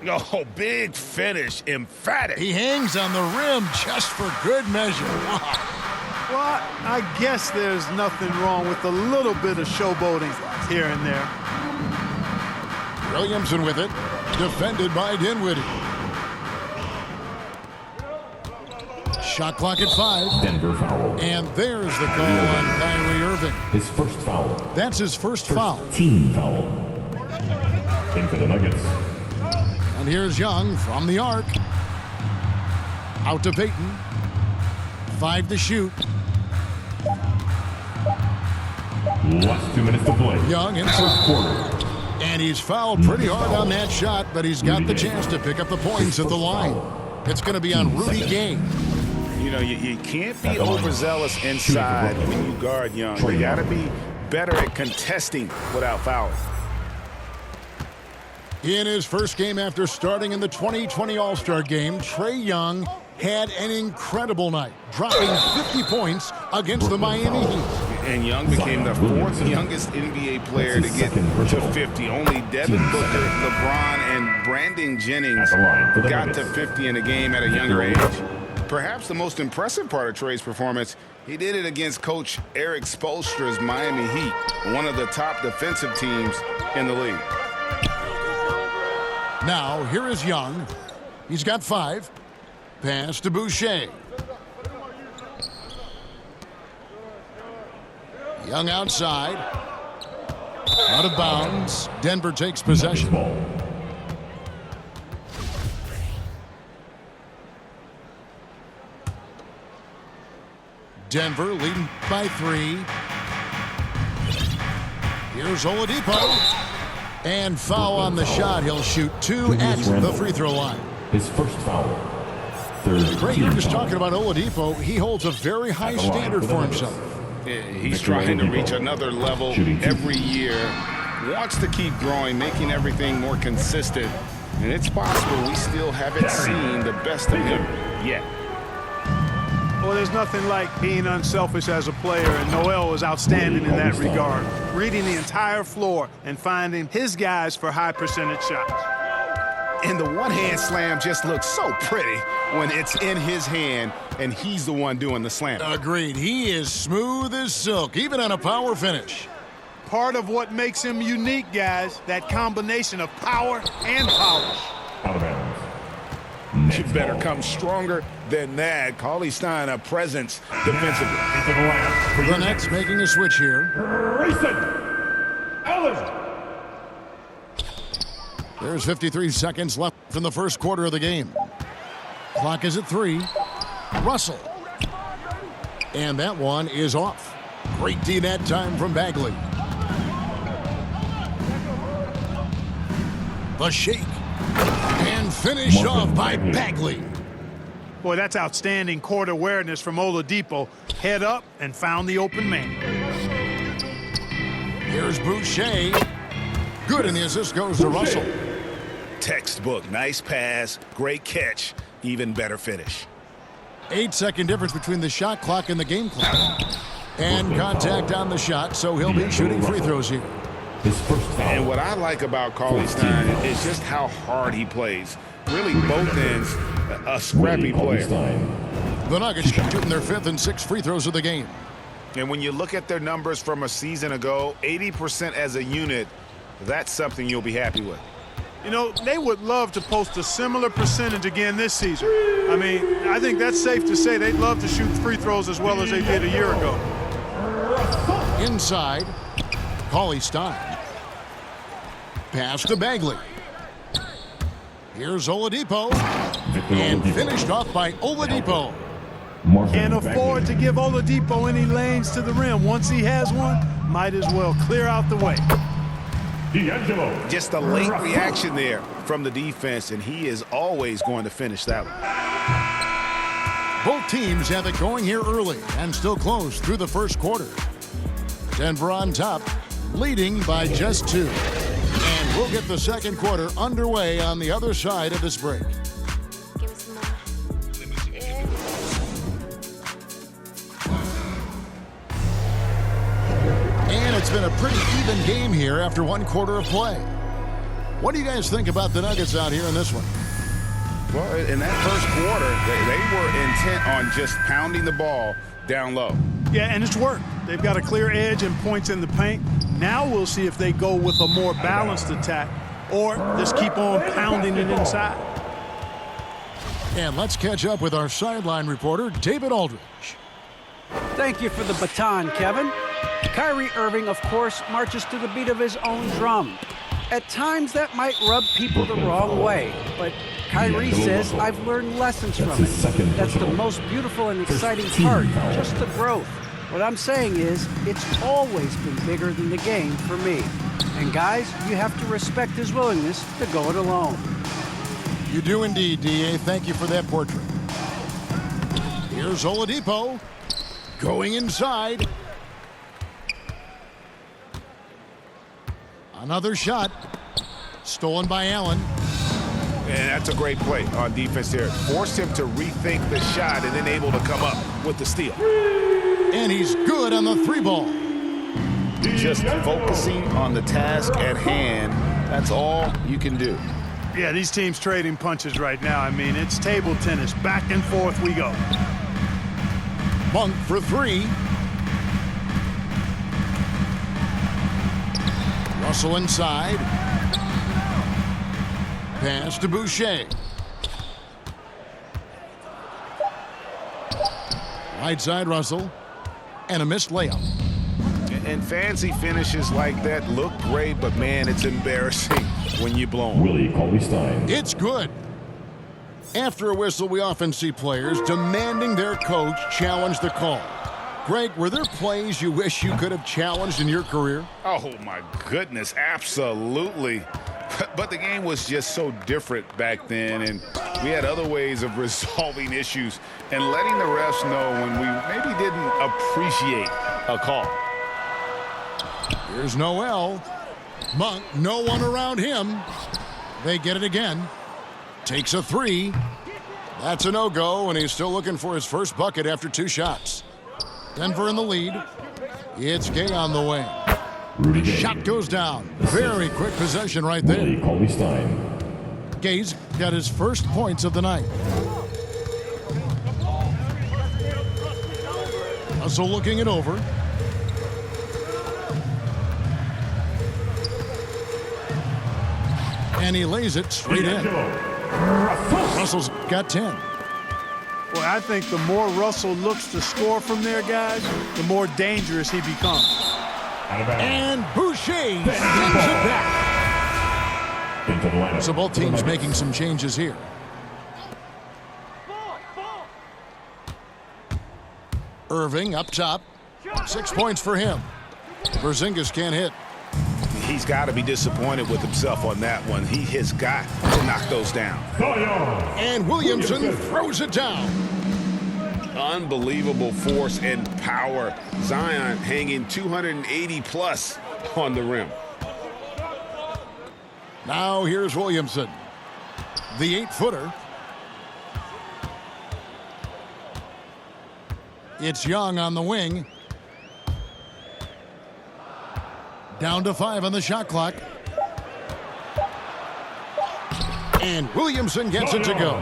Oh, big finish, emphatic. He hangs on the rim just for good measure. Wow. Well, I guess there's nothing wrong with a little bit of showboating here and there. Williamson with it, defended by Dinwiddie. Shot clock at 5. Denver foul. And there's the call on Kyrie Irving. His first foul. That's his first foul. Team foul. In for the Nuggets. And here's Young from the arc. Out to Payton. 5 to shoot. Last 2 minutes to play. Young in first quarter. And he's fouled pretty hard on that shot, but he's got the chance to pick up the points at the line. It's going to be on Rudy Gay. You know, you can't be overzealous inside when you guard Young. You got to be better at contesting without fouling. In his first game after starting in the 2020 All-Star Game, Trae Young had an incredible night, dropping 50 points against the Miami Heat. And Young became the 4th youngest NBA player to get to 50. Only Devin Booker, LeBron, and Brandon Jennings got to 50 in a game at a younger age. Perhaps the most impressive part of Trae's performance, he did it against Coach Eric Spoelstra's Miami Heat, one of the top defensive teams in the league. Now, here is Young. He's got 5. Pass to Boucher. Young outside. Out of bounds. Denver takes possession. Denver leading by 3. Here's Oladipo. And foul on the shot. He'll shoot 2 at the free throw line. His first foul. Great, you're just talking about Oladipo. He holds a very high standard for himself. He's trying to reach another level every year. Wants to keep growing, making everything more consistent. And it's possible we still haven't seen the best of him yet. Well, there's nothing like being unselfish as a player, and Noel was outstanding in that regard. Reading the entire floor and finding his guys for high percentage shots. And the one-hand slam just looks so pretty when it's in his hand and he's the one doing the slam. Agreed. He is smooth as silk, even on a power finish. Part of what makes him unique, guys, that combination of power and polish. Out of bounds. You better come stronger than that. Cauley-Stein, a presence defensively. The Nets making a switch here. Grayson Allen. There's 53 seconds left in the first quarter of the game. Clock is at 3. Russell. And that one is off. Great D that time from Bagley. The shake. And finished off by Bagley. Boy, that's outstanding court awareness from Oladipo. Head up and found the open man. Here's Boucher. Good, and the assist goes to Russell. Textbook. Nice pass. Great catch. Even better finish. 8-second difference between the shot clock and the game clock. And contact on the shot, so he'll be shooting free throws here. His first foul. And what I like about Cauley-Stein is just how hard he plays. Really, both ends, a scrappy player. The Nuggets shooting their 5th and 6th free throws of the game. And when you look at their numbers from a season ago, 80% as a unit, that's something you'll be happy with. You know, they would love to post a similar percentage again this season. I mean, I think that's safe to say they'd love to shoot free throws as well as they did a year ago. Inside, Cauley-Stein. Pass to Bagley. Here's Oladipo. And finished off by Oladipo. Can't afford to give Oladipo any lanes to the rim. Once he has one, might as well clear out the way. D'Angelo. Just a late reaction there from the defense, and he is always going to finish that one. Both teams have it going here early and still close through the first quarter. Denver on top, leading by just 2. And we'll get the second quarter underway on the other side of this break. And it's been a pretty even game here after 1 quarter of play. What do you guys think about the Nuggets out here in this one? Well, in that first quarter, they were intent on just pounding the ball down low. Yeah, and it's worked. They've got a clear edge and points in the paint. Now we'll see if they go with a more balanced attack or just keep on pounding it inside. And let's catch up with our sideline reporter, David Aldridge. Thank you for the baton, Kevin. Kyrie Irving, of course, marches to the beat of his own drum. At times, that might rub people the wrong way, but Kyrie says, I've learned lessons from it. That's the most beautiful and exciting part, just the growth. What I'm saying is, it's always been bigger than the game for me. And guys, you have to respect his willingness to go it alone. You do indeed, D.A. Thank you for that portrait. Here's Oladipo going inside. Another shot stolen by Allen. And that's a great play on defense there. Forced him to rethink the shot and then able to come up with the steal. And he's good on the three ball. Just focusing on the task at hand. That's all you can do. Yeah, these teams trading punches right now. I mean, it's table tennis. Back and forth we go. Monk for three. Russell inside. Pass to Boucher. Right side Russell. And a missed layup. And fancy finishes like that look great, but man, it's embarrassing when you blow them. Willie Cauley-Stein. It's good. After a whistle, we often see players demanding their coach challenge the call. Greg, were there plays you wish you could have challenged in your career? Oh, my goodness, absolutely. But the game was just so different back then, and we had other ways of resolving issues and letting the refs know when we maybe didn't appreciate a call. Here's Noel. Monk, no one around him. They get it again. Takes a three. That's a no-go, and he's still looking for his first bucket after two shots. Denver in the lead. It's Gay on the way. Rudy Gay. Shot goes down. Very quick possession right there. Willie Cauley-Stein. Gay's got his first points of the night. Russell looking it over. And he lays it straight in. Russell's got 10. Well, I think the more Russell looks to score from there, guys, the more dangerous he becomes. And Boucher sends it back. Into the lineup. So both teams making some changes here. Irving up top. 6 points for him. Porzingis can't hit. He's got to be disappointed with himself on that one. He has got to knock those down. And Williamson throws it down. Unbelievable force and power. Zion hanging 280 plus on the rim. Now here's Williamson. The 8-footer. It's Young on the wing. Down to 5 on the shot clock. And Williamson gets it to go.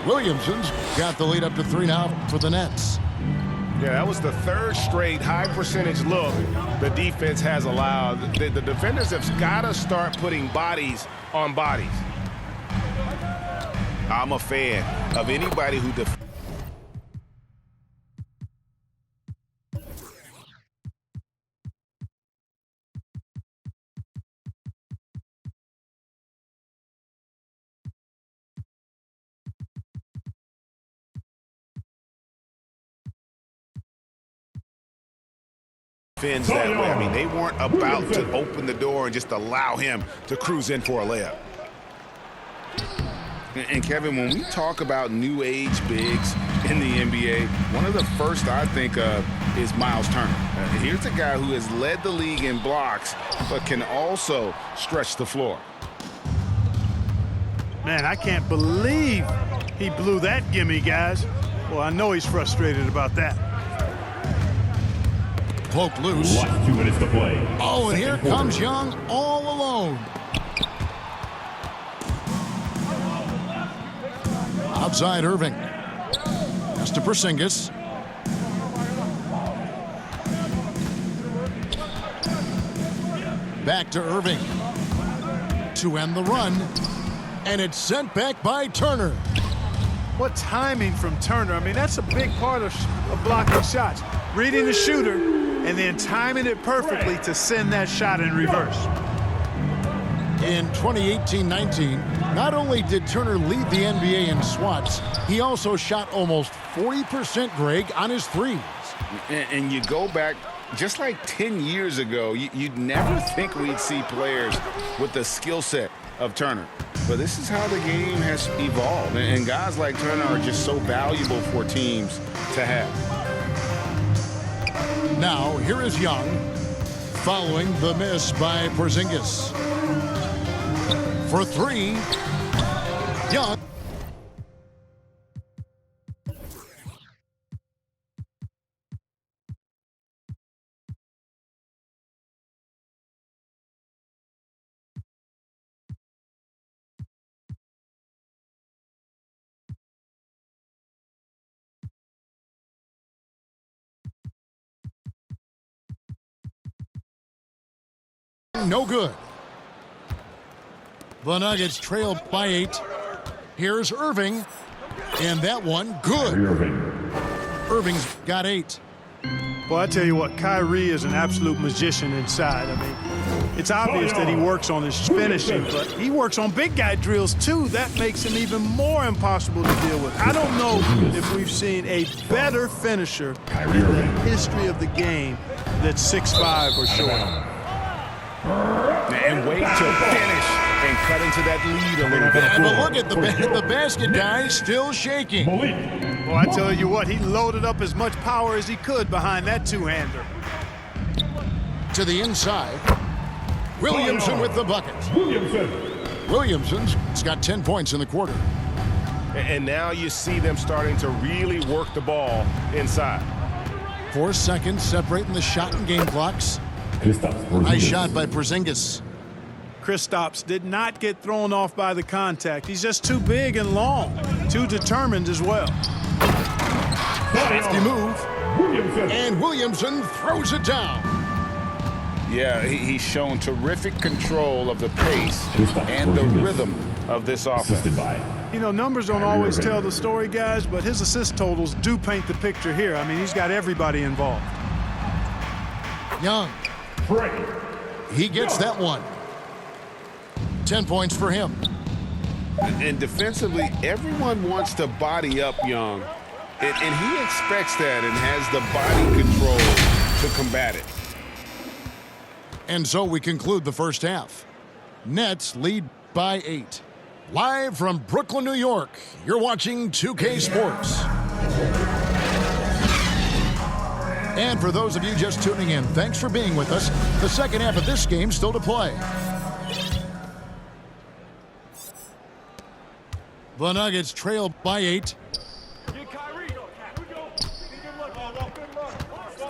Williamson's got the lead up to 3 now for the Nets. Yeah, that was the third straight high percentage look the defense has allowed. The defenders have got to start putting bodies on bodies. I'm a fan of anybody who defends that way. I mean, they weren't about to open the door and just allow him to cruise in for a layup. And Kevin, when we talk about new age bigs in the NBA, one of the first I think of is Miles Turner. Here's a guy who has led the league in blocks, but can also stretch the floor. Man, I can't believe he blew that gimme, guys. Well, I know he's frustrated about that. Poke loose. Last 2 minutes to play. Oh, and here comes Young all alone. Outside Irving. Pass to Porzingis. Back to Irving. To end the run. And it's sent back by Turner. What timing from Turner. I mean, that's a big part of blocking shots. Reading the shooter and then timing it perfectly to send that shot in reverse. In 2018-19, not only did Turner lead the NBA in swats, he also shot almost 40%, Greg, on his threes. And you go back just like 10 years ago, you'd never think we'd see players with the skill set of Turner. But this is how the game has evolved. And guys like Turner are just so valuable for teams to have. Now, here is Young, following the miss by Porzingis. For three, Young. No good. The Nuggets trail by 8. Here's Irving. And that one, good. Irving's got 8. Well, I tell you what, Kyrie is an absolute magician inside. I mean, it's obvious that he works on his finishing, but he works on big guy drills too. That makes him even more impossible to deal with. I don't know if we've seen a better finisher in the history of the game that's 6'5" or shorter. And wait to finish and cut into that lead a little bit. But look at the basket guy still shaking. Well, I tell you what, he loaded up as much power as he could behind that two-hander. To the inside. Williamson with the bucket. Williamson's got 10 points in the quarter. And now you see them starting to really work the ball inside. 4 seconds separating the shot and game clocks. Nice shot by Porzingis. Kristaps did not get thrown off by the contact. He's just too big and long, too determined as well. Safety move. And Williamson throws it down. Yeah, he's shown terrific control of the pace and the rhythm of this offense. You know, numbers don't always tell the story, guys, but his assist totals do paint the picture here. I mean, he's got everybody involved. Young. He gets that one. 10 points for him. And defensively, everyone wants to body up Young. And he expects that and has the body control to combat it. And so we conclude the first half. Nets lead by 8. Live from Brooklyn, New York, you're watching 2K Sports. And for those of you just tuning in, thanks for being with us. The second half of this game still to play. The Nuggets trail by 8.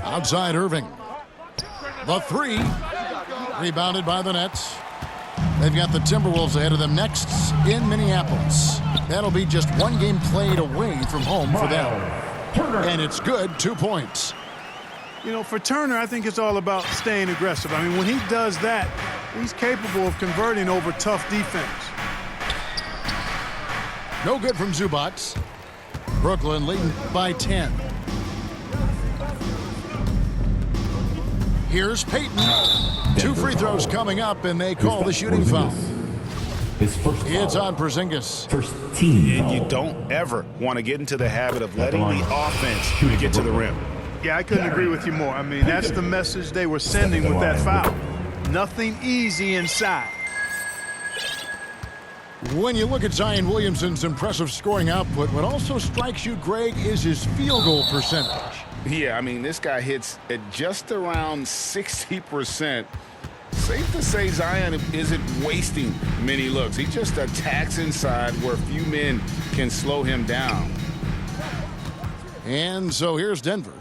Outside Irving. The 3. Rebounded by the Nets. They've got the Timberwolves ahead of them next in Minneapolis. That'll be just one game played away from home for them. And it's good, 2 points. You know, for Turner, I think it's all about staying aggressive. I mean, when he does that, he's capable of converting over tough defense. No good from Zubac. Brooklyn leading by 10. Here's Payton. 2 free throws coming up, and they call the shooting foul. It's on Porzingis. First team foul. You don't ever want to get into the habit of letting the offense get to the rim. Yeah, I couldn't agree with you more. I mean, that's the message they were sending with that foul. Nothing easy inside. When you look at Zion Williamson's impressive scoring output, what also strikes you, Greg, is his field goal percentage. Yeah, I mean, this guy hits at just around 60%. Safe to say Zion isn't wasting many looks. He just attacks inside where few men can slow him down. And so here's Denver.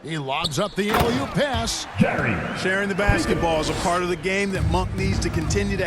He lobs up the alley-oop pass. Sharing the basketball is a part of the game that Monk needs to continue to